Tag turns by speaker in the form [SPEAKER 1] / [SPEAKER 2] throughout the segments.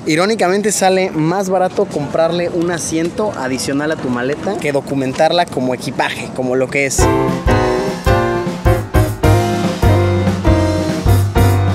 [SPEAKER 1] Irónicamente sale más barato comprarle un asiento adicional a tu maleta que documentarla como equipaje, como lo que es.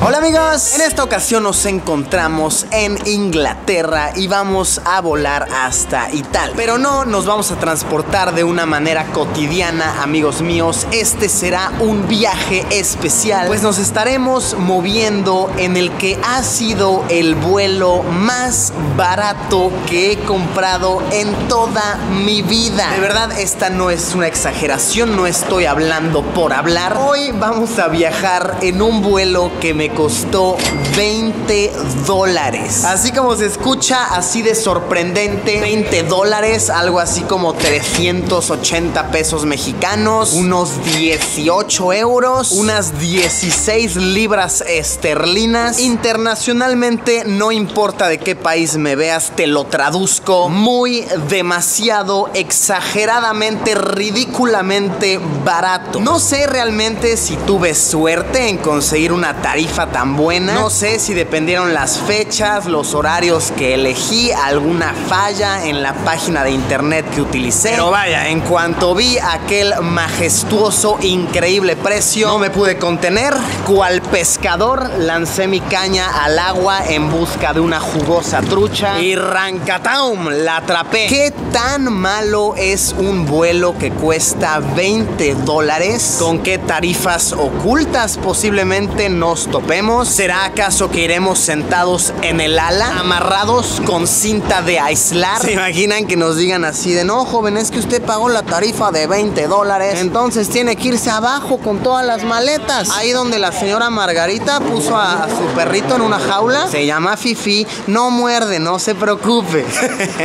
[SPEAKER 1] Hola amigos, en esta ocasión nos encontramos en Inglaterra y vamos a volar hasta Italia. Pero no nos vamos a transportar de una manera cotidiana, amigos míos. Este será un viaje especial, pues nos estaremos moviendo en el que ha sido el vuelo más barato que he comprado en toda mi vida. De verdad, esta no es una exageración, no estoy hablando por hablar. Hoy vamos a viajar en un vuelo que me costó $20. Así como se escucha, así de sorprendente. $20, algo así como 380 pesos mexicanos, unos 18 euros, unas 16 libras esterlinas. Internacionalmente, no importa de qué país me veas, te lo traduzco. Muy, demasiado, exageradamente, ridículamente barato. No sé realmente si tuve suerte en conseguir una tarifa tan buena. No sé si dependieron las fechas, los horarios que elegí, alguna falla en la página de internet que utilicé. Pero vaya, en cuanto vi aquel majestuoso, increíble precio, no me pude contener. Cual pescador, lancé mi caña al agua en busca de una jugosa trucha y ¡rancataum! La atrapé. ¿Qué tan malo es un vuelo que cuesta $20? ¿Con qué tarifas ocultas posiblemente nos topemos? ¿Será acaso que iremos sentados en el ala, amarrados con cinta de aislar? ¿Se imaginan que nos digan así de: no, joven, es que usted pagó la tarifa de $20, entonces tiene que irse abajo con todas las maletas? Ahí donde la señora Margarita puso a su perrito en una jaula, se llama Fifi, no muerde, no se preocupe.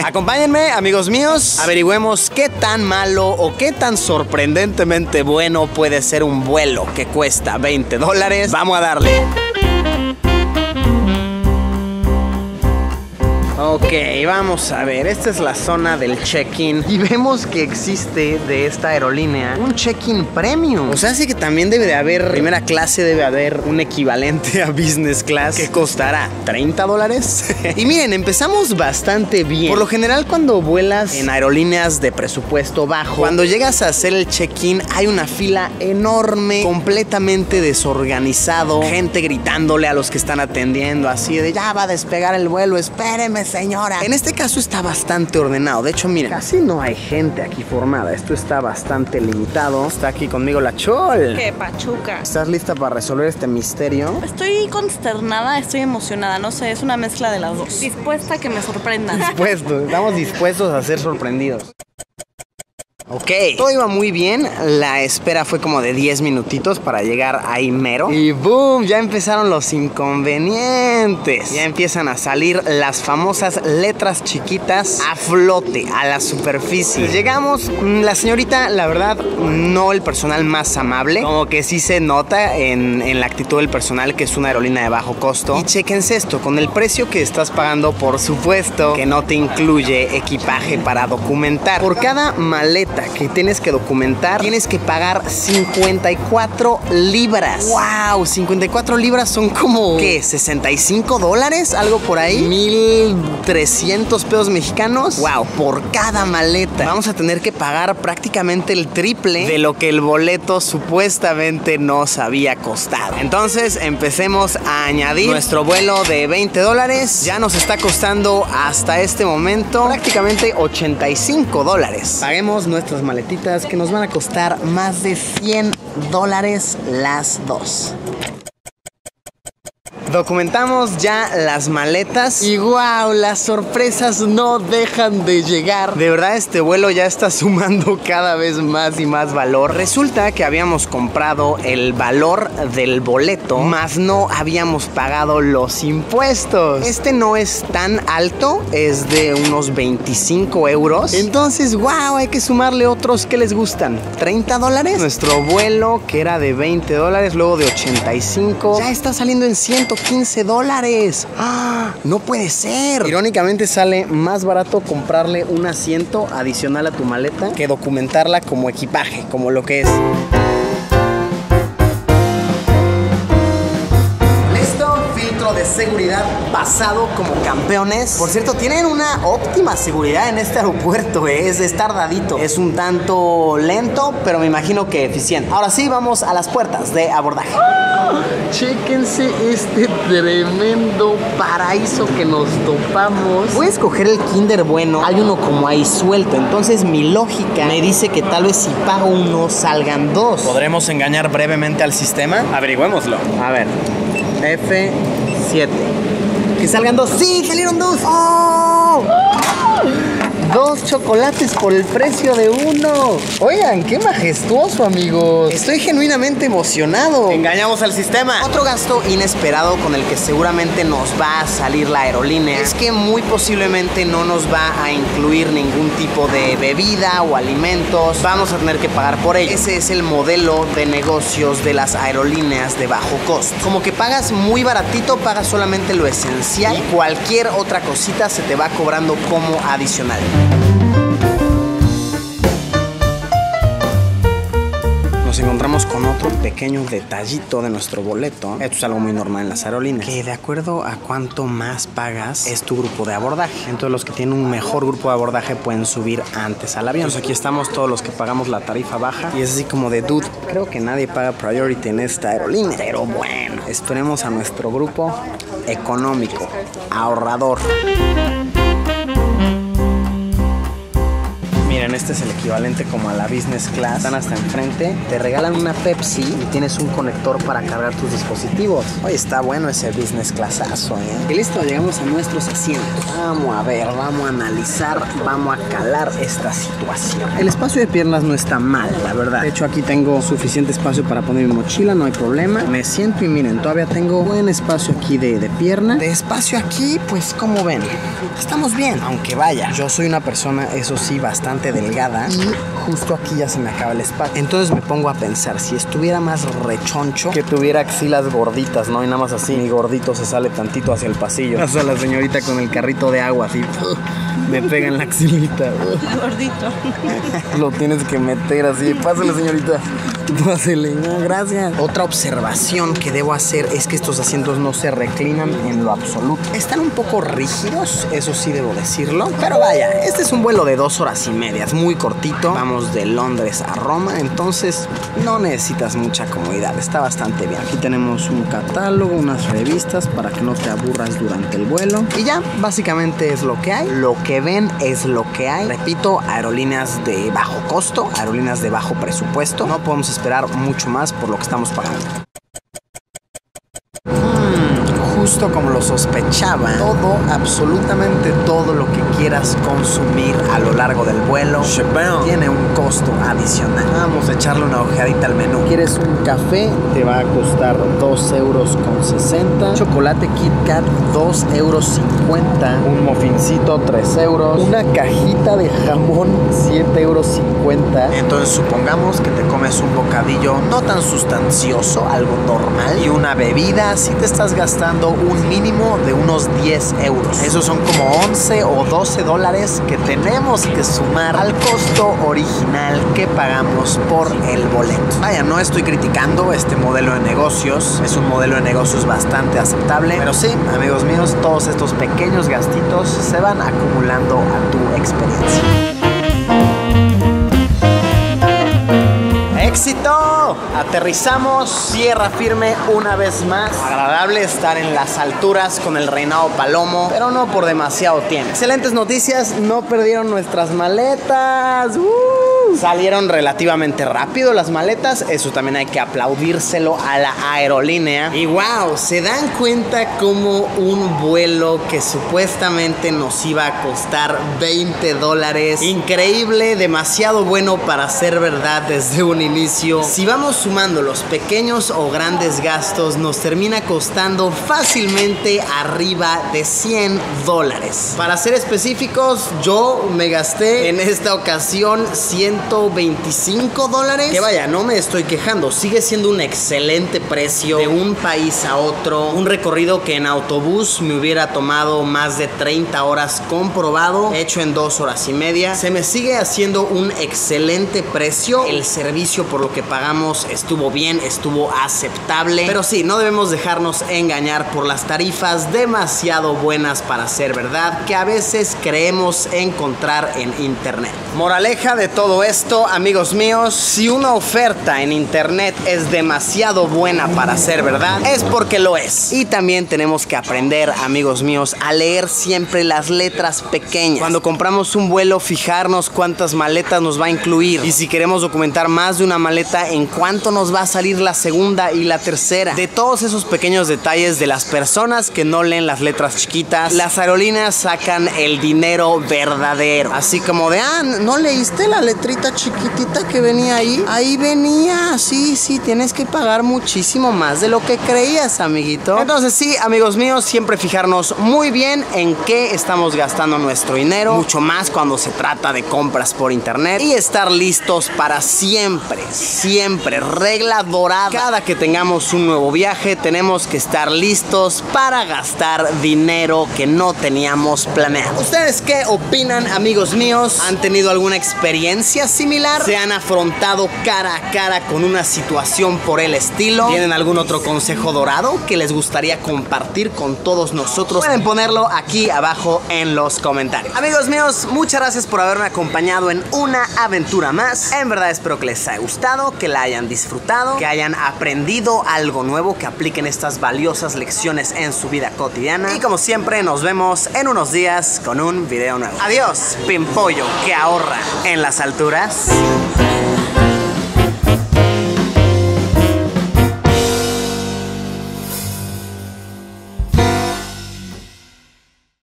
[SPEAKER 1] Acompáñenme, amigos míos, averigüemos qué tan malo o qué tan sorprendentemente bueno puede ser un vuelo que cuesta $20. Vamos a darle. Ok, vamos a ver, esta es la zona del check-in y vemos que existe de esta aerolínea un check-in premium. O sea, sí que también debe de haber primera clase, debe haber un equivalente a business class que costará $30. Y miren, empezamos bastante bien. Por lo general, cuando vuelas en aerolíneas de presupuesto bajo, cuando llegas a hacer el check-in hay una fila enorme, completamente desorganizado, gente gritándole a los que están atendiendo así de: ya va a despegar el vuelo, espéreme, señora. En este caso está bastante ordenado. De hecho, miren, casi no hay gente aquí formada. Esto está bastante limitado. Está aquí conmigo la Chol.
[SPEAKER 2] ¡Qué pachuca!
[SPEAKER 1] ¿Estás lista para resolver este misterio?
[SPEAKER 2] Estoy consternada, estoy emocionada. No sé, es una mezcla de las dos. Dispuesta a que me sorprendan.
[SPEAKER 1] Estamos dispuestos a ser sorprendidos. Ok, todo iba muy bien. La espera fue como de 10 minutitos para llegar ahí mero. Y boom, ya empezaron los inconvenientes. Ya empiezan a salir las famosas letras chiquitas a flote, a la superficie. Llegamos, la señorita, la verdad, no el personal más amable. Como que sí se nota en la actitud del personal que es una aerolínea de bajo costo. Y chéquense esto, con el precio que estás pagando, por supuesto que no te incluye equipaje para documentar. Por cada maleta que tienes que documentar, tienes que pagar 54 libras. ¡Wow! 54 libras son como, ¿qué? $65, algo por ahí. 1,300 pesos mexicanos. ¡Wow! Por cada maleta. Vamos a tener que pagar prácticamente el triple de lo que el boleto supuestamente nos había costado. Entonces, empecemos a añadir nuestro vuelo de $20. Ya nos está costando hasta este momento prácticamente $85. Paguemos nuestras maletitas que nos van a costar más de $100 las dos. Documentamos ya las maletas y wow, las sorpresas no dejan de llegar. De verdad, este vuelo ya está sumando cada vez más y más valor. Resulta que habíamos comprado el valor del boleto, más no habíamos pagado los impuestos. Este no es tan alto, es de unos 25 euros. Entonces, wow, hay que sumarle otros que les gustan. ¿$30? Nuestro vuelo, que era de $20, luego de 85, ya está saliendo en $115. ¡Ah! No puede ser. Irónicamente sale más barato comprarle un asiento adicional a tu maleta que documentarla como equipaje, como lo que es. ¿Listo? Filtro de de seguridad pasado como campeones. Por cierto, tienen una óptima seguridad en este aeropuerto, es tardadito. Es un tanto lento, pero me imagino que eficiente. Ahora sí, vamos a las puertas de abordaje. Chéquense este tremendo paraíso que nos topamos. Voy a escoger el Kinder Bueno. Hay uno como ahí suelto, entonces mi lógica me dice que tal vez si pago uno salgan dos. ¿Podremos engañar brevemente al sistema? Averigüémoslo. A ver, F7. Que salgan dos. ¡Sí! ¡Salieron dos! ¡Oh! Dos chocolates por el precio de uno. Oigan, qué majestuoso, amigos. Estoy genuinamente emocionado. Engañamos al sistema. Otro gasto inesperado con el que seguramente nos va a salir la aerolínea es que muy posiblemente no nos va a incluir ningún tipo de bebida o alimentos. Vamos a tener que pagar por ello. Ese es el modelo de negocios de las aerolíneas de bajo costo. Como que pagas muy baratito, pagas solamente lo esencial y cualquier otra cosita se te va cobrando como adicional. Nos encontramos con otro pequeño detallito de nuestro boleto. Esto es algo muy normal en las aerolíneas, que de acuerdo a cuánto más pagas es tu grupo de abordaje. Entonces los que tienen un mejor grupo de abordaje pueden subir antes al avión. Entonces aquí estamos todos los que pagamos la tarifa baja y es así como de dude, creo que nadie paga priority en esta aerolínea. Pero bueno, esperemos a nuestro grupo económico, ahorrador. Miren, este es el equivalente como a la business class. Están hasta enfrente, te regalan una Pepsi y tienes un conector para cargar tus dispositivos. Oye, está bueno ese business classazo, ¿eh? Y listo, llegamos a nuestros asientos. Vamos a ver, vamos a analizar, vamos a calar esta situación. El espacio de piernas no está mal, la verdad. De hecho, aquí tengo suficiente espacio para poner mi mochila, no hay problema. Me siento y miren, todavía tengo buen espacio aquí de pierna. De espacio aquí, pues como ven, estamos bien. Aunque vaya, yo soy una persona, eso sí, bastante delgada y justo aquí ya se me acaba el espacio. Entonces me pongo a pensar, si estuviera más rechoncho, que tuviera axilas gorditas, ¿no? Y nada más así, mi gordito se sale tantito hacia el pasillo. Hasta la señorita con el carrito de agua, así, me pega en la axilita.
[SPEAKER 2] Gordito.
[SPEAKER 1] Lo tienes que meter así, pásale señorita. Pásale, no, gracias. Otra observación que debo hacer es que estos asientos no se reclinan en lo absoluto. Están un poco rígidos, eso sí debo decirlo. Pero vaya, este es un vuelo de 2 horas y media, es muy cortito. Vamos de Londres a Roma, entonces no necesitas mucha comodidad, está bastante bien. Aquí tenemos un catálogo, unas revistas para que no te aburras durante el vuelo. Y ya, básicamente es lo que hay. Lo que ven es lo que hay. Repito, aerolíneas de bajo costo, aerolíneas de bajo presupuesto. No podemos esperar mucho más por lo que estamos pagando. Justo como lo sospechaba, todo, absolutamente todo lo que quieras consumir a lo largo del vuelo tiene un costo adicional. Vamos a echarle una ojeadita al menú. ¿Quieres un café? Te va a costar 2,60 €. Chocolate Kit Kat, 2,50 €. Un mofincito, 3 €. Una cajita de jamón, 7,50 €. Entonces supongamos que te comes un bocadillo no tan sustancioso, algo normal, y una bebida, si te estás gastando un mínimo de unos 10 €. Esos son como 11 o 12 dólares que tenemos que sumar al costo original que pagamos por el boleto. Vaya, no estoy criticando este modelo de negocios, es un modelo de negocios bastante aceptable, pero sí, amigos míos, todos estos pequeños gastitos se van acumulando a tu experiencia. ¡Éxito! Aterrizamos, tierra firme una vez más. Agradable estar en las alturas con el Reinado Palomo, pero no por demasiado tiempo. Excelentes noticias, no perdieron nuestras maletas. Salieron relativamente rápido las maletas, eso también hay que aplaudírselo a la aerolínea. Y wow, ¿se dan cuenta cómo un vuelo que supuestamente nos iba a costar 20 dólares? Increíble, demasiado bueno para ser verdad desde un inicio. Si vamos sumando los pequeños o grandes gastos, nos termina costando fácilmente arriba de 100 dólares. Para ser específicos, yo me gasté en esta ocasión 100 $125. Que vaya, no me estoy quejando, sigue siendo un excelente precio de un país a otro. Un recorrido que en autobús me hubiera tomado más de 30 horas comprobado, hecho en 2 horas y media. Se me sigue haciendo un excelente precio. El servicio por lo que pagamos estuvo bien, estuvo aceptable. Pero sí, no debemos dejarnos engañar por las tarifas demasiado buenas para ser verdad que a veces creemos encontrar en internet. Moraleja de todo esto, amigos míos, si una oferta en internet es demasiado buena para ser verdad, es porque lo es. Y también tenemos que aprender, amigos míos, a leer siempre las letras pequeñas. Cuando compramos un vuelo, fijarnos cuántas maletas nos va a incluir. Y si queremos documentar más de una maleta, en cuánto nos va a salir la segunda y la tercera. De todos esos pequeños detalles de las personas que no leen las letras chiquitas, las aerolíneas sacan el dinero verdadero. Así como de, ¿no leíste la letrita chiquitita que venía ahí? Ahí venía, sí, tienes que pagar muchísimo más de lo que creías, amiguito. Entonces sí, amigos míos, siempre fijarnos muy bien en qué estamos gastando nuestro dinero, mucho más cuando se trata de compras por internet, y estar listos para siempre, regla dorada. Cada que tengamos un nuevo viaje, tenemos que estar listos para gastar dinero que no teníamos planeado. ¿Ustedes qué opinan, amigos míos? ¿Han tenido alguna experiencia similar? ¿Se han afrontado cara a cara con una situación por el estilo? ¿Tienen algún otro consejo dorado que les gustaría compartir con todos nosotros? Pueden ponerlo aquí abajo en los comentarios. Amigos míos, muchas gracias por haberme acompañado en una aventura más. En verdad espero que les haya gustado, que la hayan disfrutado, que hayan aprendido algo nuevo, que apliquen estas valiosas lecciones en su vida cotidiana. Y como siempre, nos vemos en unos días con un video nuevo. Adiós, pimpollo que ahorra en las alturas.